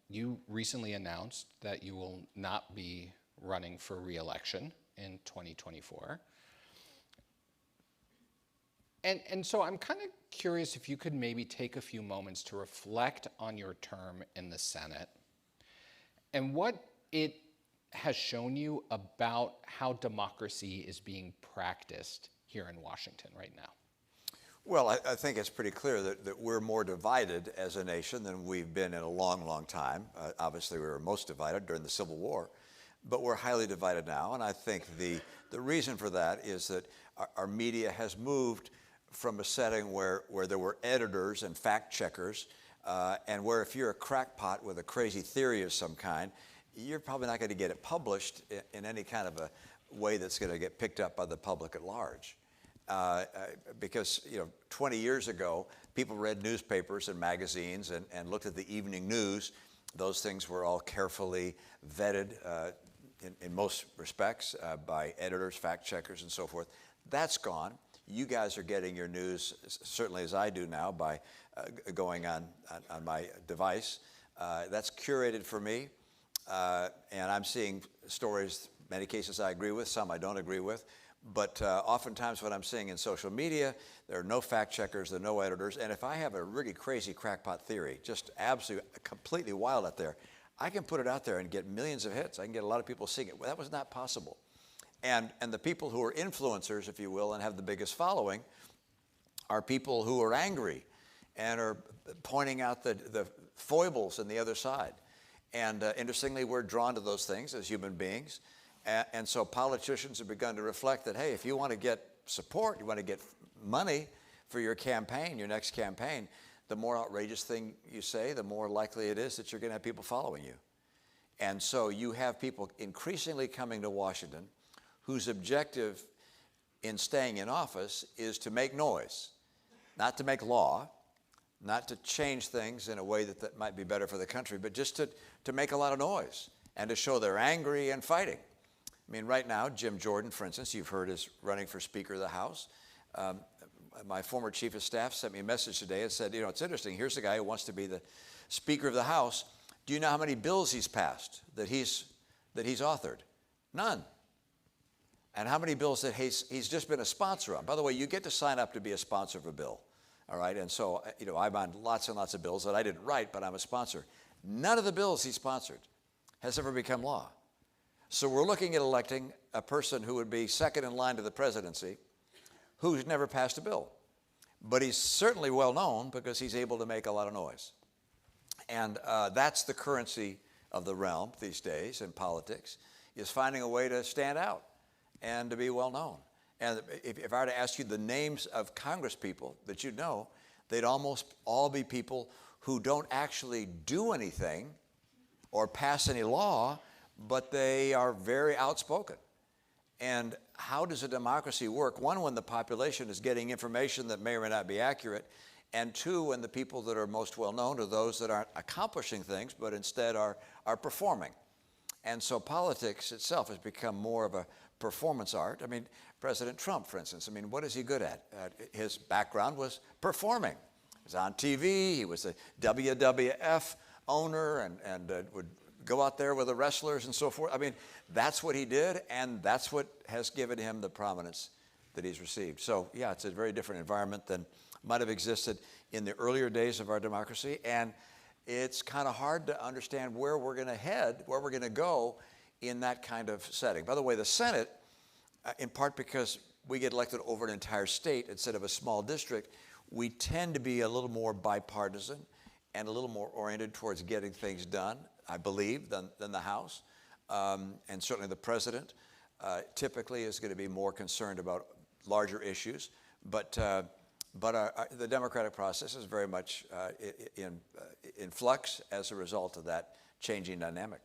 You recently announced that you will not be running for re-election in 2024. And so I'm kind of curious if you could maybe take a few moments to reflect on your term in the Senate and what it has shown you about how democracy is being practiced here in Washington right now. Well, I think it's pretty clear that we're more divided as a nation than we've been in a long, long time. Obviously, we were most divided during the Civil War, but we're highly divided now. And I think the reason for that is that our media has moved from a setting where there were editors and fact checkers, and where if you're a crackpot with a crazy theory of some kind, you're probably not going to get it published in any kind of a way that's going to get picked up by the public at large. Because 20 years ago, people read newspapers and magazines and looked at the evening news. Those things were all carefully vetted in most respects by editors, fact checkers, and so forth. That's gone. You guys are getting your news, certainly as I do now, by going on my device. That's curated for me, and I'm seeing stories, many cases I agree with, some I don't agree with. But oftentimes what I'm seeing in social media, there are no fact checkers, there are no editors, and if I have a really crazy crackpot theory, just absolutely, completely wild out there, I can put it out there and get millions of hits. I can get a lot of people seeing it. Well, that was not possible. And the people who are influencers, if you will, and have the biggest following are people who are angry and are pointing out the foibles on the other side. And interestingly, we're drawn to those things as human beings. And so politicians have begun to reflect that, hey, if you want to get support, you want to get money for your campaign, your next campaign, the more outrageous thing you say, the more likely it is that you're going to have people following you. And so you have people increasingly coming to Washington whose objective in staying in office is to make noise, not to make law, not to change things in a way that might be better for the country, but just to make a lot of noise and to show they're angry and fighting. I mean, right now, Jim Jordan, for instance, you've heard is running for Speaker of the House. My former chief of staff sent me a message today and said, it's interesting, here's a guy who wants to be the Speaker of the House. Do you know how many bills he's passed that he's authored? None. And how many bills that he's just been a sponsor on? By the way, you get to sign up to be a sponsor of a bill, all right? And so, I'm on lots and lots of bills that I didn't write, but I'm a sponsor. None of the bills he sponsored has ever become law. So we're looking at electing a person who would be second in line to the presidency who's never passed a bill. But he's certainly well known because he's able to make a lot of noise. And that's the currency of the realm these days in politics, is finding a way to stand out and to be well known. And if I were to ask you the names of Congress people that you know, they'd almost all be people who don't actually do anything or pass any law, but they are very outspoken. And how does a democracy work? One, when the population is getting information that may or may not be accurate, and two, when the people that are most well known are those that aren't accomplishing things, but instead are performing. And so politics itself has become more of a performance art. I mean, President Trump, for instance, what is he good at? His background was performing. He was on TV, he was a WWF owner, and would go out there with the wrestlers and so forth. That's what he did, and that's what has given him the prominence that he's received. So, yeah, it's a very different environment than might have existed in the earlier days of our democracy, and it's kind of hard to understand where we're going to head, where we're going to go in that kind of setting. By the way, the Senate, in part because we get elected over an entire state instead of a small district, we tend to be a little more bipartisan and a little more oriented towards getting things done, I believe, than the House. And certainly the president typically is going to be more concerned about larger issues. But the democratic process is very much in flux as a result of that changing dynamic.